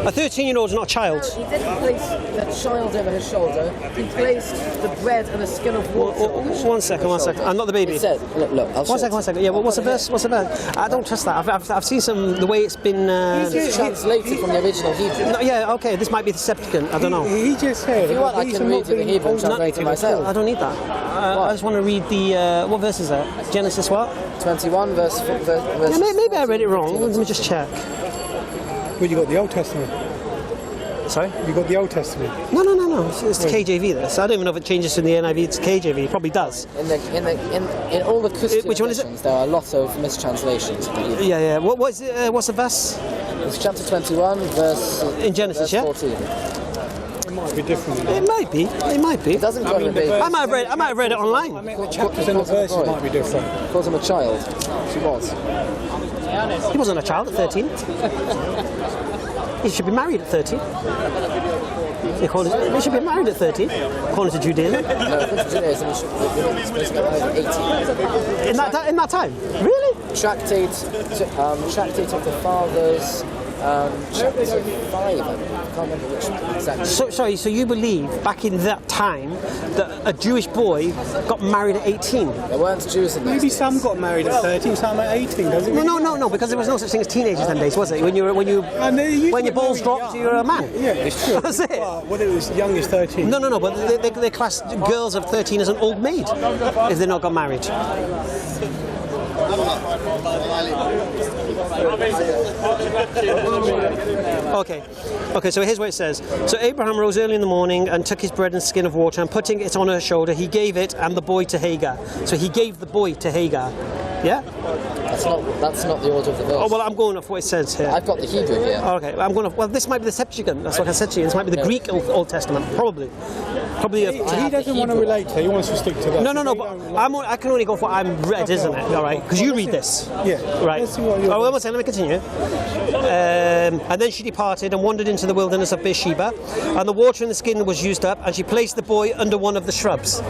A 13-year-old is not a child. He didn't place the child over his shoulder. He placed the bread and a skin of water. on his One second. I'm not the baby. It said, look, I'll show One second. Yeah, what's the verse? What's the verse? I don't trust that. I've seen the way it's been. It's translated from the original Hebrew. No, yeah, okay. This might be the Septuagint. I don't know. He just said. If you want, I these can are read not you the being Hebrew old translated at all. myself. I don't need that. I just want to read the. What verse is that? Genesis what? 21 verse. Yeah, maybe I read it wrong. Let me just check. Well, you got the Old Testament. Sorry? You got the Old Testament. No. It's the KJV. This. I don't even know if it changes from the NIV to KJV. It probably does. In all the Christian Which one is it? editions, there are a lot of mistranslations. Yeah. What is it? What's the verse? It's chapter 21, verse In Genesis, verse yeah? 14. It might be different. It might be. It doesn't call him a baby. I might have read it I online. mean, the chapters and the verses might be different. He calls him a child. She was. He wasn't a child at 13. He should be married at 13. He should be married at 13, according to Judaism. No, according to Judaism, he should be married at 18. In that time? Really? Tractate of the Fathers, chapter 5. I can't remember which exactly. So you believe back in that time that a Jewish boy got married at 18? There weren't Jews in those Maybe days. some got married at 13, some at 18, does it? No, because there was no such thing as teenagers then days, was it? When your balls dropped, you're a man. Yeah, it's true. That's it. Well, it was young as 13. No, but they class girls of 13 as an old maid if they're not got married. Okay, so here's what it says. So Abraham rose early in the morning and took his bread and skin of water, and putting it on her shoulder, he gave it and the boy to Hagar. So he gave the boy to Hagar. Yeah? That's not the order of the verse. Oh, well, I'm going off what it says here. I've got the Hebrew here. Okay, I'm going to. Well, this might be the Septuagint. That's what I said to you. This might be the Greek Old Testament, probably. Probably. He doesn't want to relate to it, he wants to stick to that. No. But I can only go for what I'm read, isn't it? All right, because you read this. Yeah. Right. Let's see what you're One second. Let me continue. And then she departed and wandered into the wilderness of Beersheba, and the water in the skin was used up, and she placed the boy under one of the shrubs.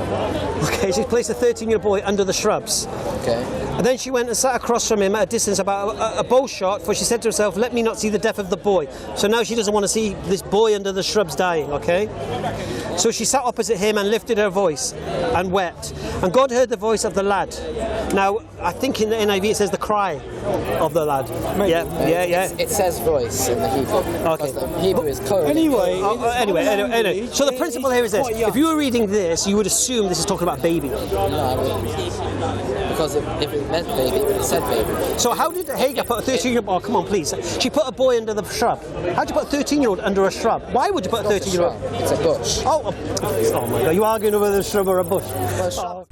Okay, she placed a 13-year-old boy under the shrubs. Okay. And then she went and sat across from him at a distance about a bow shot, for she said to herself, let me not see the death of the boy. So now she doesn't want to see this boy under the shrubs dying, okay? So she sat opposite him and lifted her voice and wept. And God heard the voice of the lad. Now, I think in the NIV it says the cry of the lad. Yeah. It says voice in the Hebrew. Okay. Because the Hebrew is code. Anyway, Anyway. So the principle here is this: if you were reading this, you would assume this is talking about baby. No, I wouldn't. Because if it meant baby, it said baby. So how did Hagar put a 13-year-old? Oh, come on, please. She put a boy under the shrub. How'd you put a 13-year-old under a shrub? Why would you put a 13-year-old? It's a bush. Oh my God! You arguing over the shrub or a bush? Well, shrub.